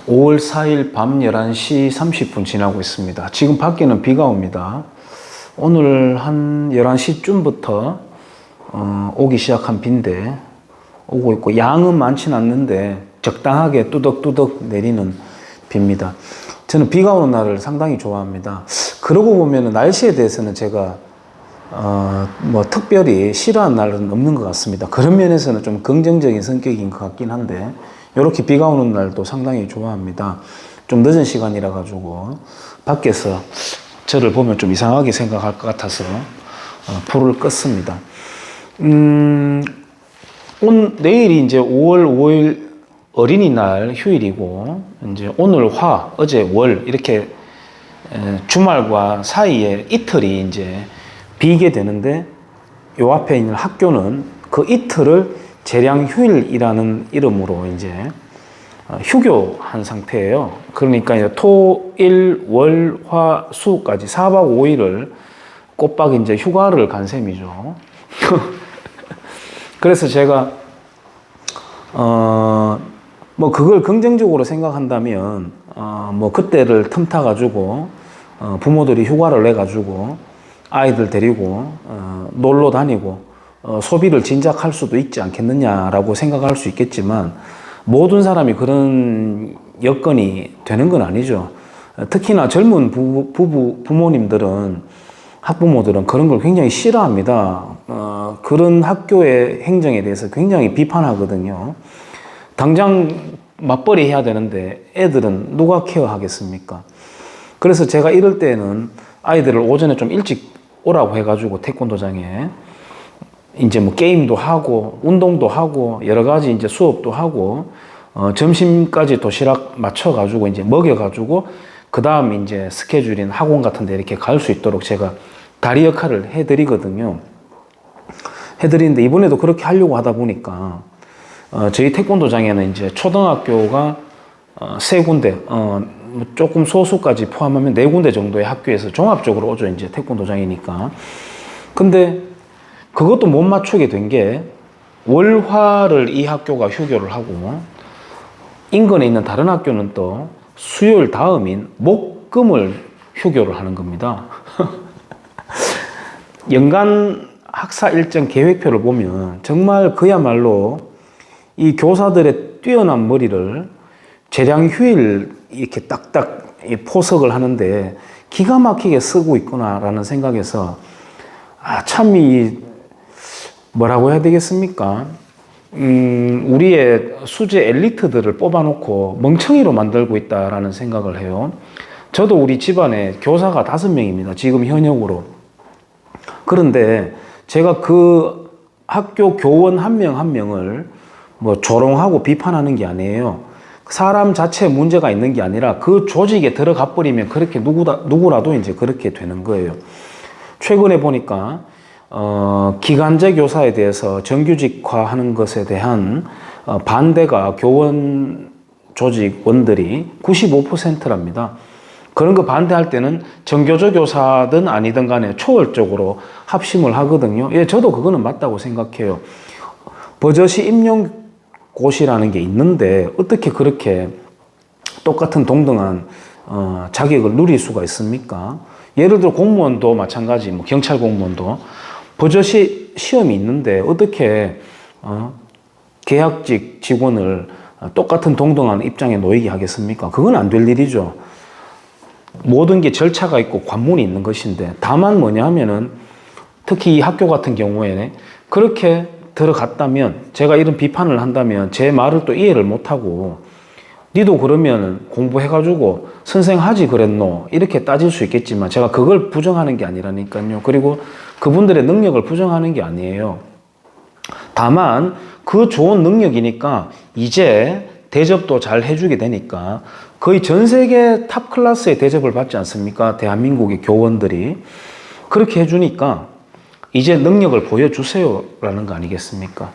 5월 4일 밤 11시 30분 지나고 있습니다. 지금 밖에는 비가 옵니다. 오늘 한 11시쯤부터 오기 시작한 비인데 오고 있고, 양은 많지는 않는데 적당하게 뚜덕뚜덕 내리는 비입니다. 저는 비가 오는 날을 상당히 좋아합니다. 그러고 보면 날씨에 대해서는 제가 특별히 싫어하는 날은 없는 것 같습니다. 그런 면에서는 좀 긍정적인 성격인 것 같긴 한데, 이렇게 비가 오는 날도 상당히 좋아합니다. 좀 늦은 시간이라 가지고 밖에서 저를 보면 좀 이상하게 생각할 것 같아서 불을 껐습니다. 내일이 이제 5월 5일 어린이날 휴일이고, 이제 오늘 화, 어제 월, 이렇게 주말과 사이에 이틀이 이제 비게 되는데, 요 앞에 있는 학교는 그 이틀을 재량 휴일이라는 이름으로 이제 휴교한 상태예요. 그러니까 이제 토, 일, 월, 화, 수까지 4박 5일을 꼬박 이제 휴가를 간 셈이죠. 그래서 제가 그걸 긍정적으로 생각한다면 그때를 틈타 가지고 부모들이 휴가를 내 가지고 아이들 데리고 놀러 다니고 소비를 진작할 수도 있지 않겠느냐라고 생각할 수 있겠지만, 모든 사람이 그런 여건이 되는 건 아니죠. 특히나 젊은 부모님들은, 학부모들은 그런 걸 굉장히 싫어합니다. 그런 학교의 행정에 대해서 굉장히 비판하거든요. 당장 맞벌이 해야 되는데 애들은 누가 케어하겠습니까? 그래서 제가 이럴 때는 아이들을 오전에 좀 일찍 오라고 해가지고 태권도장에 이제 게임도 하고 운동도 하고 여러 가지 이제 수업도 하고 점심까지 도시락 맞춰가지고 이제 먹여가지고 그 다음 이제 스케줄인 학원 같은 데 이렇게 갈 수 있도록 제가 다리 역할을 해드리거든요. 해드리는데 이번에도 그렇게 하려고 하다 보니까 저희 태권도장에는 이제 초등학교가 세 군데, 조금 소수까지 포함하면 네 군데 정도의 학교에서 종합적으로 오죠. 이제 태권도장이니까. 근데 그것도 못 맞추게 된 게, 월화를 이 학교가 휴교를 하고 인근에 있는 다른 학교는 또 수요일 다음인 목금을 휴교를 하는 겁니다. 연간 학사 일정 계획표를 보면 정말 그야말로 이 교사들의 뛰어난 머리를 재량 휴일 이렇게 딱딱 포석을 하는데 기가 막히게 쓰고 있구나라는 생각에서, 참 뭐라고 해야 되겠습니까? 우리의 수재 엘리트들을 뽑아놓고 멍청이로 만들고 있다라는 생각을 해요. 저도 우리 집안에 교사가 5명입니다. 지금 현역으로. 그런데 제가 그 학교 교원 한 명 한 명을 조롱하고 비판하는 게 아니에요. 사람 자체에 문제가 있는 게 아니라 그 조직에 들어가 버리면 그렇게 누구라도 이제 그렇게 되는 거예요. 최근에 보니까 기간제 교사에 대해서 정규직화하는 것에 대한 반대가 교원 조직원들이 95%랍니다. 그런 거 반대할 때는 정교조 교사든 아니든 간에 초월적으로 합심을 하거든요. 예, 저도 그거는 맞다고 생각해요. 버젓이 임용고시라는 게 있는데 어떻게 그렇게 똑같은 동등한 자격을 누릴 수가 있습니까? 예를 들어 공무원도 마찬가지, 경찰 공무원도 버젓이 시험이 있는데 어떻게 계약직 직원을 똑같은 동등한 입장에 놓이게 하겠습니까? 그건 안 될 일이죠. 모든 게 절차가 있고 관문이 있는 것인데, 다만 뭐냐 하면은 특히 이 학교 같은 경우에는 그렇게 들어갔다면, 제가 이런 비판을 한다면 제 말을 또 이해를 못하고 니도 그러면 공부해가지고 선생 하지 그랬노 이렇게 따질 수 있겠지만, 제가 그걸 부정하는 게 아니라니까요. 그리고 그분들의 능력을 부정하는 게 아니에요. 다만 그 좋은 능력이니까 이제 대접도 잘 해주게 되니까 거의 전 세계 탑 클래스의 대접을 받지 않습니까? 대한민국의 교원들이. 그렇게 해주니까 이제 능력을 보여주세요 라는 거 아니겠습니까?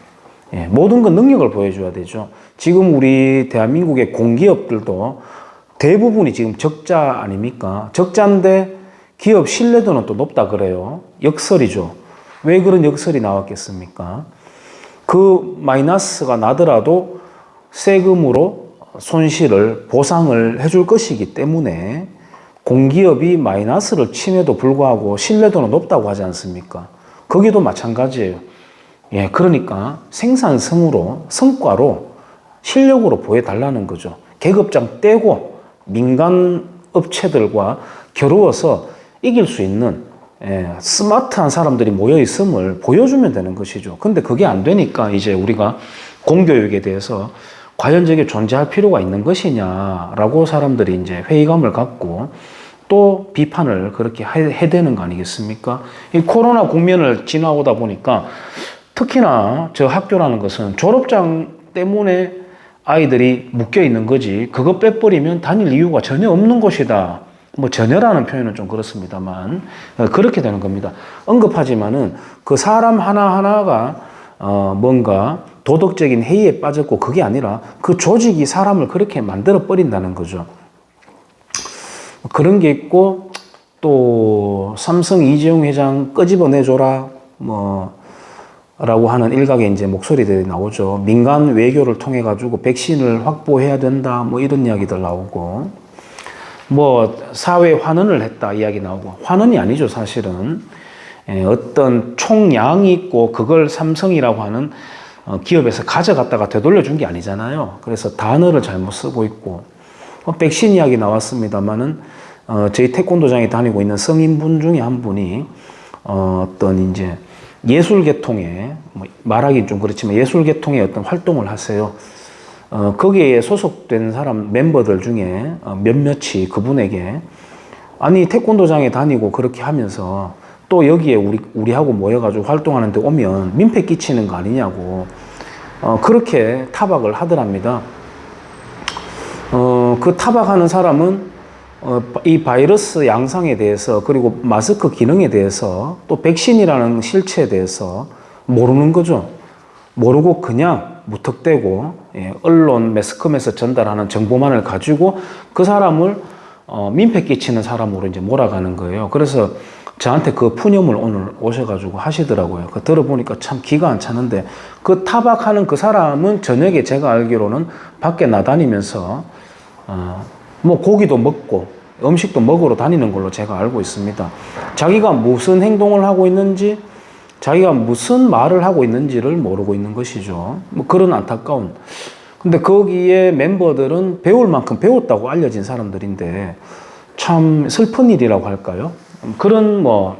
예, 모든 건 능력을 보여줘야 되죠. 지금 우리 대한민국의 공기업들도 대부분이 지금 적자 아닙니까? 적자인데 기업 신뢰도는 또 높다 그래요. 역설이죠. 왜 그런 역설이 나왔겠습니까? 그 마이너스가 나더라도 세금으로 손실을 보상을 해줄 것이기 때문에 공기업이 마이너스를 침에도 불구하고 신뢰도는 높다고 하지 않습니까? 거기도 마찬가지예요. 예, 그러니까 생산성으로, 성과로, 실력으로 보여달라는 거죠. 계급장 떼고 민간 업체들과 겨루어서 이길 수 있는 스마트한 사람들이 모여 있음을 보여주면 되는 것이죠. 근데 그게 안 되니까 이제 우리가 공교육에 대해서 과연 저게 존재할 필요가 있는 것이냐라고 사람들이 이제 회의감을 갖고 또 비판을 그렇게 해대는 거 아니겠습니까? 이 코로나 국면을 지나오다 보니까 특히나 저 학교라는 것은 졸업장 때문에 아이들이 묶여 있는 거지, 그거 빼버리면 다닐 이유가 전혀 없는 곳이다. 뭐 전혀라는 표현은 좀 그렇습니다만 그렇게 되는 겁니다. 언급하지만은 그 사람 하나하나가 뭔가 도덕적인 해이에 빠졌고, 그게 아니라 그 조직이 사람을 그렇게 만들어 버린다는 거죠. 그런 게 있고, 또 삼성 이재용 회장 끄집어내줘라 뭐 라고 하는 일각의 이제 목소리들이 나오죠. 민간 외교를 통해 가지고 백신을 확보해야 된다 뭐 이런 이야기들 나오고, 뭐 사회 환원을 했다 이야기 나오고, 환원이 아니죠 사실은. 어떤 총량이 있고 그걸 삼성이라고 하는 기업에서 가져갔다가 되돌려 준 게 아니잖아요. 그래서 단어를 잘못 쓰고 있고, 백신 이야기 나왔습니다만은 저희 태권도장에 다니고 있는 성인분 중에 한 분이 어떤 이제 예술계통에, 뭐 말하기는 좀 그렇지만 예술계통의 어떤 활동을 하세요. 거기에 소속된 사람 멤버들 중에 몇몇이 그분에게, 아니 태권도장에 다니고 그렇게 하면서 또 여기에 우리하고 모여가지고 활동하는데 오면 민폐 끼치는 거 아니냐고 그렇게 타박을 하더랍니다. 그 타박하는 사람은 이 바이러스 양상에 대해서, 그리고 마스크 기능에 대해서, 또 백신이라는 실체에 대해서 모르는 거죠. 모르고 그냥 무턱대고 언론 매스컴에서 전달하는 정보만을 가지고 그 사람을 민폐 끼치는 사람으로 이제 몰아가는 거예요. 그래서 저한테 그 푸념을 오늘 오셔가지고 하시더라고요. 그 들어보니까 참 기가 안 차는데, 그 타박하는 그 사람은 저녁에 제가 알기로는 밖에 나다니면서 뭐 고기도 먹고 음식도 먹으러 다니는 걸로 제가 알고 있습니다. 자기가 무슨 행동을 하고 있는지, 자기가 무슨 말을 하고 있는지를 모르고 있는 것이죠. 뭐 그런 안타까운. 근데 거기에 멤버들은 배울 만큼 배웠다고 알려진 사람들인데 참 슬픈 일이라고 할까요? 그런 뭐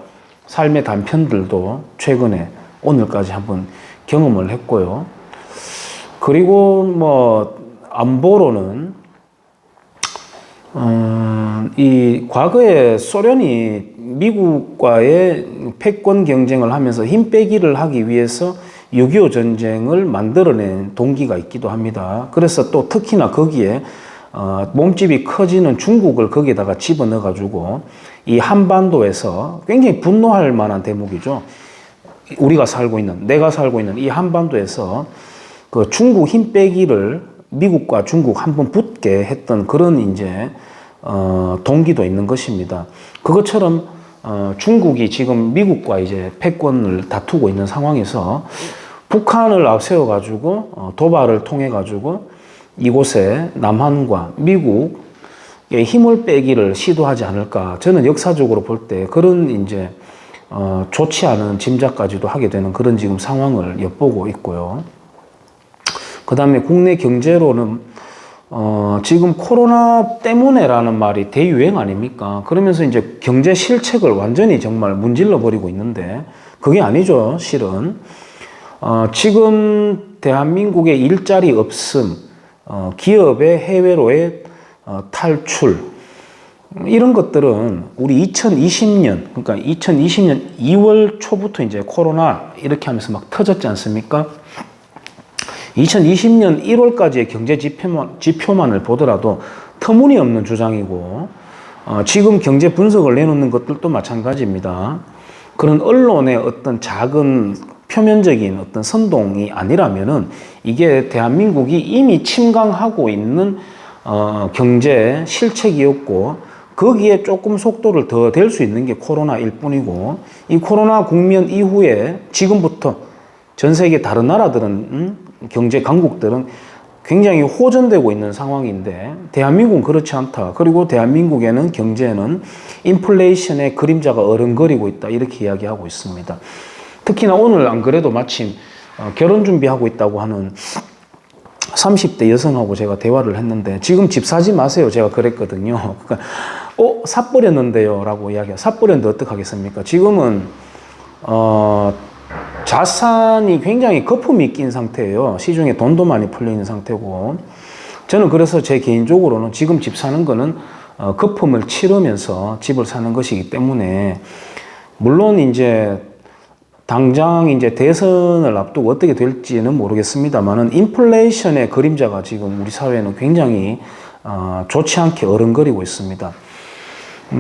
삶의 단편들도 최근에 오늘까지 한번 경험을 했고요. 그리고 뭐 안보로는 이 과거에 소련이 미국과의 패권 경쟁을 하면서 힘 빼기를 하기 위해서 6.25 전쟁을 만들어낸 동기가 있기도 합니다. 그래서 또 특히나 거기에 몸집이 커지는 중국을 거기에다가 집어넣어 가지고 이 한반도에서 굉장히 분노할 만한 대목이죠. 우리가 살고 있는, 내가 살고 있는 이 한반도에서 그 중국 힘 빼기를 미국과 중국 한번 붙게 했던 그런 이제 동기도 있는 것입니다. 그것처럼 중국이 지금 미국과 이제 패권을 다투고 있는 상황에서 북한을 앞세워 가지고 도발을 통해 가지고 이곳에 남한과 미국의 힘을 빼기를 시도하지 않을까. 저는 역사적으로 볼 때 그런 이제 좋지 않은 짐작까지도 하게 되는 그런 지금 상황을 엿보고 있고요. 그 다음에 국내 경제로는 지금 코로나 때문에라는 말이 대유행 아닙니까? 그러면서 이제 경제 실책을 완전히 정말 문질러 버리고 있는데 그게 아니죠, 실은. 지금 대한민국의 일자리 없음, 기업의 해외로의 탈출, 이런 것들은 우리 2020년, 그러니까 2020년 2월 초부터 이제 코로나 이렇게 하면서 막 터졌지 않습니까? 2020년 1월까지의 경제 지표만을 보더라도 터무니없는 주장이고, 지금 경제 분석을 내놓는 것들도 마찬가지입니다. 그런 언론의 어떤 작은 표면적인 어떤 선동이 아니라면은 이게 대한민국이 이미 침강하고 있는 경제 실책이었고, 거기에 조금 속도를 더 낼 수 있는 게 코로나일 뿐이고, 이 코로나 국면 이후에 지금부터 전 세계 다른 나라들은 경제 강국들은 굉장히 호전되고 있는 상황인데 대한민국은 그렇지 않다. 그리고 대한민국에는 경제는 인플레이션의 그림자가 어른거리고 있다. 이렇게 이야기하고 있습니다. 특히나 오늘 안 그래도 마침 결혼 준비하고 있다고 하는 30대 여성하고 제가 대화를 했는데 지금 집 사지 마세요. 제가 그랬거든요. 그러니까 샀버렸는데요. 라고 이야기해요. 샀버렸는데 어떡하겠습니까? 지금은 자산이 굉장히 거품이 낀 상태예요. 시중에 돈도 많이 풀려 있는 상태고 저는 그래서 제 개인적으로는 지금 집 사는 거는 거품을 치르면서 집을 사는 것이기 때문에 물론 이제 당장 이제 대선을 앞두고 어떻게 될지는 모르겠습니다만은 인플레이션의 그림자가 지금 우리 사회는 굉장히 좋지 않게 어른거리고 있습니다.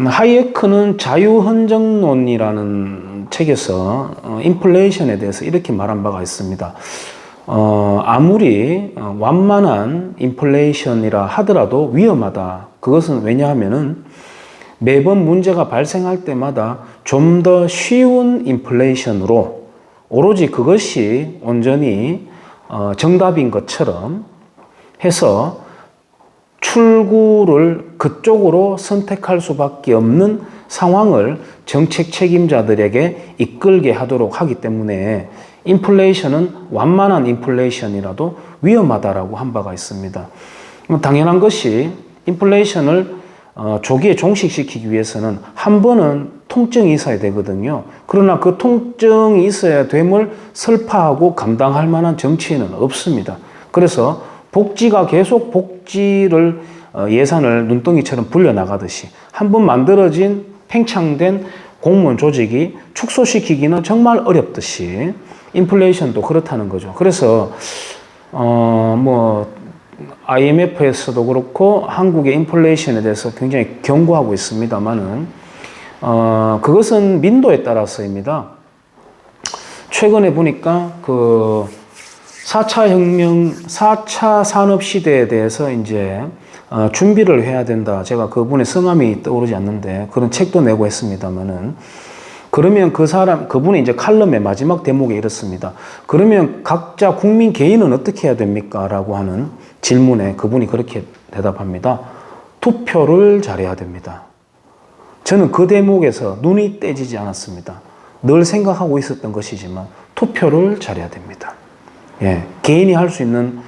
하이에크는 자유헌정론이라는 책에서 인플레이션에 대해서 이렇게 말한 바가 있습니다. 아무리 완만한 인플레이션이라 하더라도 위험하다. 그것은 왜냐하면은 매번 문제가 발생할 때마다 좀 더 쉬운 인플레이션으로 오로지 그것이 온전히 정답인 것처럼 해서 출구를 그쪽으로 선택할 수밖에 없는 상황을 정책 책임자들에게 이끌게 하도록 하기 때문에 인플레이션은 완만한 인플레이션이라도 위험하다라고 한 바가 있습니다. 당연한 것이 인플레이션을 조기에 종식시키기 위해서는 한 번은 통증이 있어야 되거든요. 그러나 그 통증이 있어야 됨을 설파하고 감당할 만한 정치인은 없습니다. 그래서 복지가 계속 복지를 예산을 눈덩이처럼 불려나가듯이 한 번 만들어진 팽창된 공무원 조직이 축소시키기는 정말 어렵듯이 인플레이션도 그렇다는 거죠. 그래서 IMF에서도 그렇고 한국의 인플레이션에 대해서 굉장히 경고하고 있습니다만은 그것은 민도에 따라서입니다. 최근에 보니까 그 4차 혁명, 4차 산업 시대에 대해서 이제 준비를 해야 된다. 제가 그분의 성함이 떠오르지 않는데 그런 책도 내고 했습니다만은 그러면 그분의 이제 칼럼의 마지막 대목에 이렇습니다. 그러면 각자 국민 개인은 어떻게 해야 됩니까? 라고 하는 질문에 그분이 그렇게 대답합니다. 투표를 잘해야 됩니다. 저는 그 대목에서 눈이 떼지지 않았습니다. 늘 생각하고 있었던 것이지만 투표를 잘해야 됩니다. 예, 개인이 할 수 있는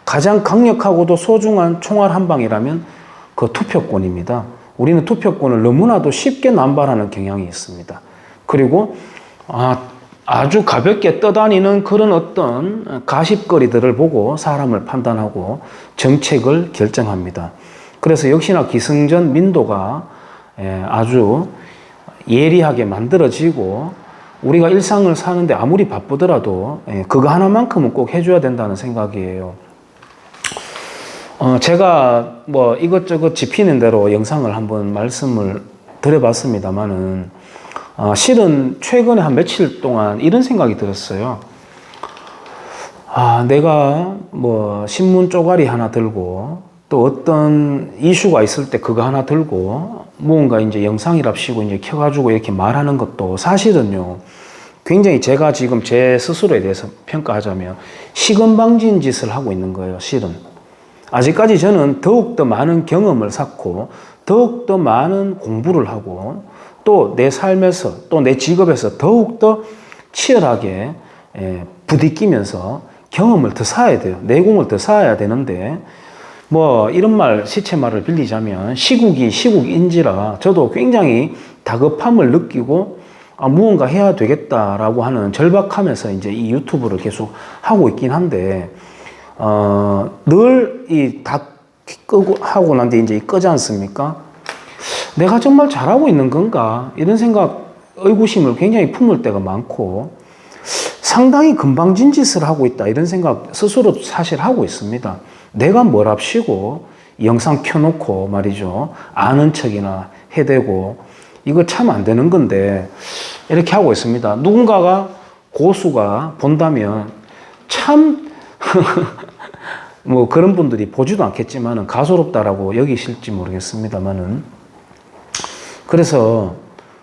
가장 강력하고도 소중한 총알 한 방이라면 그 투표권입니다. 우리는 투표권을 너무나도 쉽게 남발하는 경향이 있습니다. 그리고 아주 가볍게 떠다니는 그런 어떤 가십거리들을 보고 사람을 판단하고 정책을 결정합니다. 그래서 역시나 기승전 민도가 아주 예리하게 만들어지고 우리가 일상을 사는데 아무리 바쁘더라도 그거 하나만큼은 꼭 해줘야 된다는 생각이에요. 제가 뭐 이것저것 짚히는 대로 영상을 한번 말씀을 드려봤습니다만은 실은 최근에 한 며칠 동안 이런 생각이 들었어요. 내가 뭐 신문 쪼가리 하나 들고 또 어떤 이슈가 있을 때 그거 하나 들고 뭔가 이제 영상이랍시고 이제 켜가지고 이렇게 말하는 것도 사실은요, 굉장히 제가 지금 제 스스로에 대해서 평가하자면 시건방진 짓을 하고 있는 거예요, 실은. 아직까지 저는 더욱더 많은 경험을 쌓고 더욱더 많은 공부를 하고 또 내 삶에서 또 내 직업에서 더욱더 치열하게 부딪히면서 경험을 더 쌓아야 돼요. 내공을 더 쌓아야 되는데 뭐 이런 말, 시체말을 빌리자면 시국이 시국인지라 저도 굉장히 다급함을 느끼고 무언가 해야 되겠다라고 하는 절박함에서 이제 이 유튜브를 계속 하고 있긴 한데 늘 이 다 끄고 하고 난 뒤에 이제 끄지 않습니까? 내가 정말 잘하고 있는 건가? 이런 생각, 의구심을 굉장히 품을 때가 많고 상당히 금방진 짓을 하고 있다 이런 생각 스스로 사실 하고 있습니다. 내가 뭐랍시고 영상 켜놓고 말이죠, 아는 척이나 해대고 이거 참 안 되는 건데 이렇게 하고 있습니다. 누군가가 고수가 본다면 참 뭐 그런 분들이 보지도 않겠지만은 가소롭다라고 여기실지 모르겠습니다만은, 그래서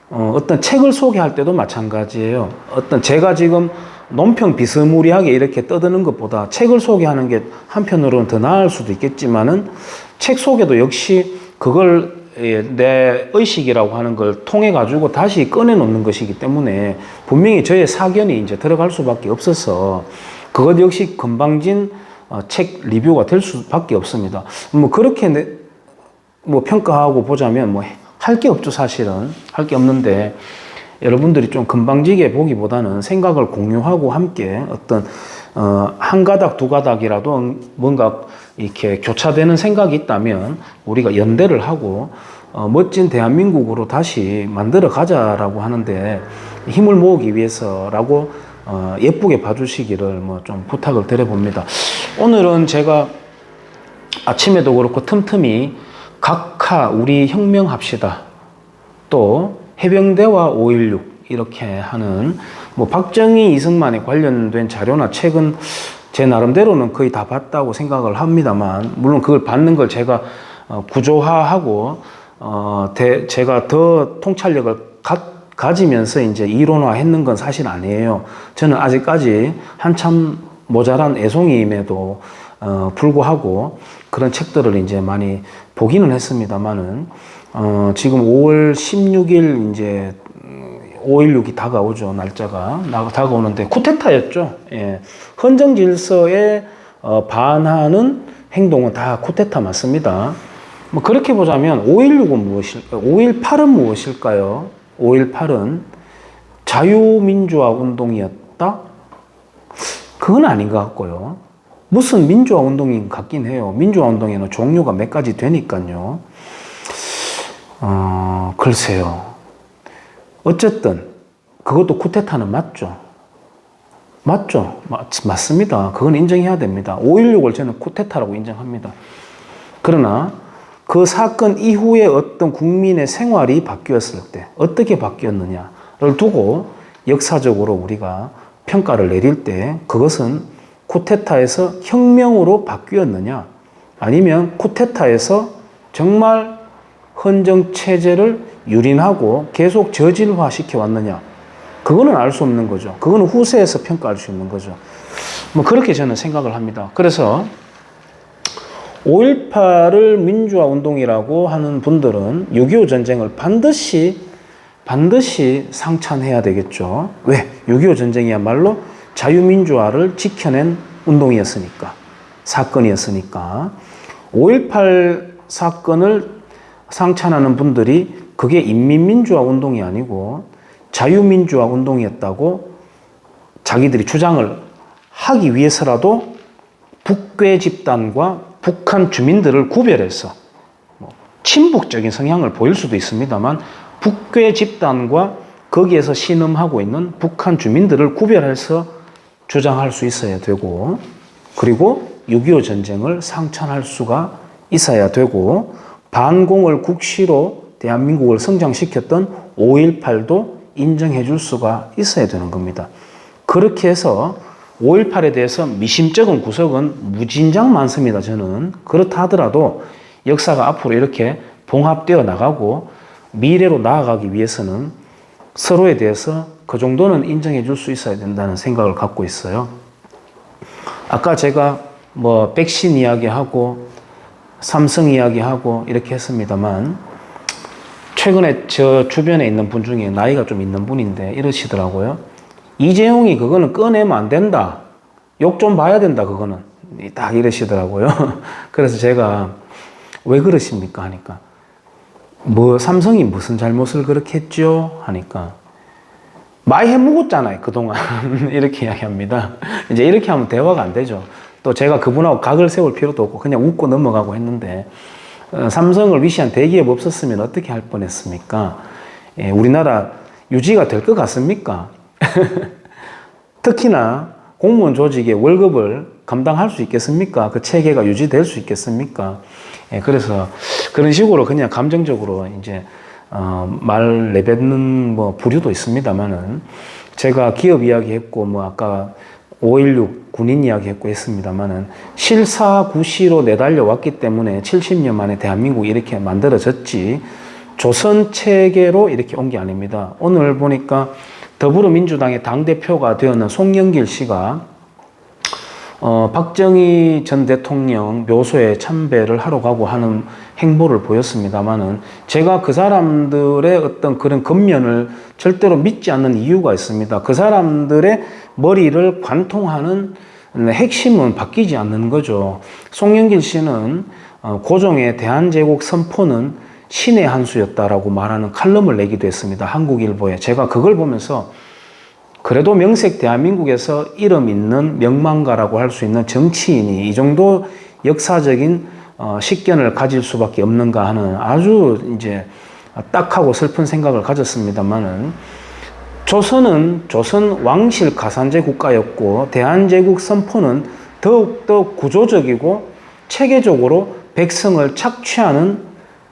어떤 책을 소개할 때도 마찬가지예요. 어떤 제가 지금 논평 비스무리하게 이렇게 떠드는 것보다 책을 소개하는 게 한편으로는 더 나을 수도 있겠지만은 책 소개도 역시 그걸 내 의식이라고 하는 걸 통해 가지고 다시 꺼내놓는 것이기 때문에 분명히 저의 사견이 이제 들어갈 수밖에 없어서 그것 역시 건방진 책 리뷰가 될 수밖에 없습니다. 뭐 그렇게 뭐 평가하고 보자면 뭐 할 게 없죠. 사실은 할 게 없는데 여러분들이 좀 건방지게 보기보다는 생각을 공유하고 함께 어떤 한 가닥 두 가닥이라도 뭔가 이렇게 교차되는 생각이 있다면 우리가 연대를 하고 멋진 대한민국으로 다시 만들어 가자라고 하는데 힘을 모으기 위해서라고 예쁘게 봐주시기를 뭐 좀 부탁을 드려봅니다. 오늘은 제가 아침에도 그렇고 틈틈이 각하 우리 혁명합시다, 또 해병대와 5.16 이렇게 하는 뭐 박정희 이승만에 관련된 자료나 책은 제 나름대로는 거의 다 봤다고 생각을 합니다만, 물론 그걸 받는 걸 제가 구조화하고 제가 더 통찰력을 가지면서 이제 이론화했는 건 사실 아니에요. 저는 아직까지 한참 모자란 애송이임에도 불구하고 그런 책들을 이제 많이 보기는 했습니다만은 지금 5월 16일 이제 5.16이 다가오죠. 날짜가 다가오는데 쿠데타였죠. 예. 헌정 질서에 반하는 행동은 다 쿠데타 맞습니다. 뭐 그렇게 보자면 5.16은 무엇일까요? 5.18은 무엇일까요? 5.18은 자유민주화 운동이었다? 그건 아닌 것 같고요. 무슨 민주화 운동인 것 같긴 해요. 민주화 운동에는 종류가 몇 가지 되니까요. 글쎄요. 어쨌든 그것도 쿠데타는 맞죠. 맞죠. 맞습니다. 그건 인정해야 됩니다. 5.16을 저는 쿠데타라고 인정합니다. 그러나 그 사건 이후에 어떤 국민의 생활이 바뀌었을 때 어떻게 바뀌었느냐를 두고 역사적으로 우리가 평가를 내릴 때 그것은 쿠데타에서 혁명으로 바뀌었느냐, 아니면 쿠데타에서 정말 헌정체제를 유린하고 계속 저질화 시켜왔느냐, 그거는 알 수 없는 거죠. 그거는 후세에서 평가할 수 있는 거죠. 뭐 그렇게 저는 생각을 합니다. 그래서 5.18을 민주화 운동이라고 하는 분들은 6.25 전쟁을 반드시 상찬해야 되겠죠. 왜? 6.25 전쟁이야말로 자유민주화를 지켜낸 운동이었으니까, 사건이었으니까. 5.18 사건을 상찬하는 분들이 그게 인민민주화 운동이 아니고 자유민주화 운동이었다고 자기들이 주장을 하기 위해서라도 북괴 집단과 북한 주민들을 구별해서 친북적인 성향을 보일 수도 있습니다만 북괴 집단과 거기에서 신음하고 있는 북한 주민들을 구별해서 주장할 수 있어야 되고, 그리고 6.25 전쟁을 상찬할 수가 있어야 되고, 반공을 국시로 대한민국을 성장시켰던 5.18도 인정해 줄 수가 있어야 되는 겁니다. 그렇게 해서 5.18에 대해서 미심쩍은 구석은 무진장 많습니다. 저는 그렇다 하더라도 역사가 앞으로 이렇게 봉합되어 나가고 미래로 나아가기 위해서는 서로에 대해서 그 정도는 인정해 줄 수 있어야 된다는 생각을 갖고 있어요. 아까 제가 뭐 백신 이야기하고 삼성 이야기하고 이렇게 했습니다만, 최근에 저 주변에 있는 분 중에 나이가 좀 있는 분인데 이러시더라고요. 이재용이 그거는 꺼내면 안 된다. 욕 좀 봐야 된다. 그거는. 딱 이러시더라고요. 그래서 제가 왜 그러십니까? 하니까 뭐 삼성이 무슨 잘못을 그렇게 했죠? 하니까 많이 해먹었잖아요. 그동안. 이렇게 이야기합니다. 이제 이렇게 하면 대화가 안 되죠. 또 제가 그분하고 각을 세울 필요도 없고 그냥 웃고 넘어가고 했는데 삼성을 위시한 대기업 없었으면 어떻게 할 뻔했습니까? 예, 우리나라 유지가 될 것 같습니까? 특히나 공무원 조직의 월급을 감당할 수 있겠습니까? 그 체계가 유지될 수 있겠습니까? 예, 그래서 그런 식으로 그냥 감정적으로 이제 말 내뱉는 뭐 부류도 있습니다만은, 제가 기업 이야기했고 뭐 아까 5.16 군인 이야기했고 했습니다만은 실사구시로 내달려 왔기 때문에 70년 만에 대한민국이 이렇게 만들어졌지 조선 체계로 이렇게 온 게 아닙니다. 오늘 보니까 더불어민주당의 당대표가 되었는 송영길 씨가 박정희 전 대통령 묘소에 참배를 하러 가고 하는 행보를 보였습니다만은 제가 그 사람들의 어떤 그런 겉면을 절대로 믿지 않는 이유가 있습니다. 그 사람들의 머리를 관통하는 핵심은 바뀌지 않는 거죠. 송영길 씨는 고종의 대한제국 선포는 신의 한 수였다라고 말하는 칼럼을 내기도 했습니다. 한국일보에. 제가 그걸 보면서 그래도 명색 대한민국에서 이름 있는 명망가라고 할 수 있는 정치인이 이 정도 역사적인 식견을 가질 수밖에 없는가 하는 아주 이제 딱하고 슬픈 생각을 가졌습니다만은 조선은 조선 왕실 가산제 국가였고 대한제국 선포는 더욱더 구조적이고 체계적으로 백성을 착취하는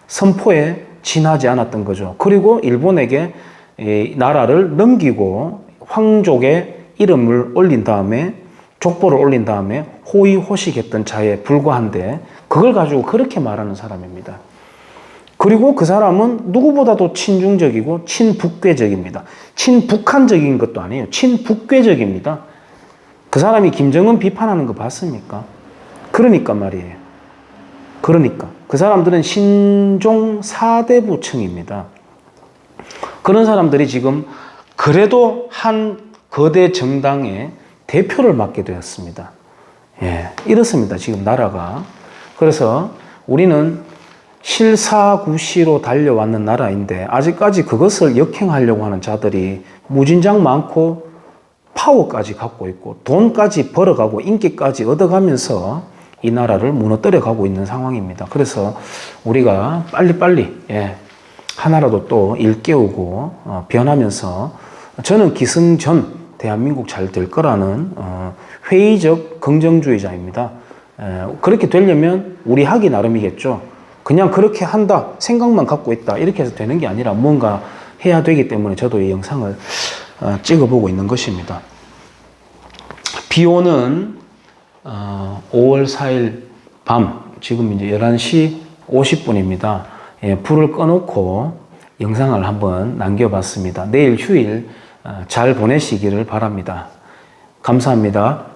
선포에 지나지 않았던 거죠. 그리고 일본에게 이 나라를 넘기고 황족의 이름을 올린 다음에 족보를 올린 다음에 호의호식했던 자에 불과한데 그걸 가지고 그렇게 말하는 사람입니다. 그리고 그 사람은 누구보다도 친중적이고 친북괴적입니다. 친북한적인 것도 아니에요. 친북괴적입니다. 그 사람이 김정은 비판하는 거 봤습니까? 그러니까 말이에요. 그러니까 그 사람들은 신종 사대부층입니다. 그런 사람들이 지금 그래도 한 거대 정당의 대표를 맡게 되었습니다. 예, 이렇습니다. 지금 나라가. 그래서 우리는 실사구시로 달려왔는 나라인데 아직까지 그것을 역행하려고 하는 자들이 무진장 많고 파워까지 갖고 있고 돈까지 벌어가고 인기까지 얻어가면서 이 나라를 무너뜨려 가고 있는 상황입니다. 그래서 우리가 빨리빨리 하나라도 또 일깨우고 변하면서 저는 기승전 대한민국 잘 될 거라는 회의적 긍정주의자입니다. 그렇게 되려면 우리 하기 나름이겠죠. 그냥 그렇게 한다 생각만 갖고 있다 이렇게 해서 되는 게 아니라 뭔가 해야 되기 때문에 저도 이 영상을 찍어보고 있는 것입니다. 비 오는 5월 4일 밤 지금 이제 11시 50분입니다. 불을 꺼놓고 영상을 한번 남겨봤습니다. 내일 휴일 잘 보내시기를 바랍니다. 감사합니다.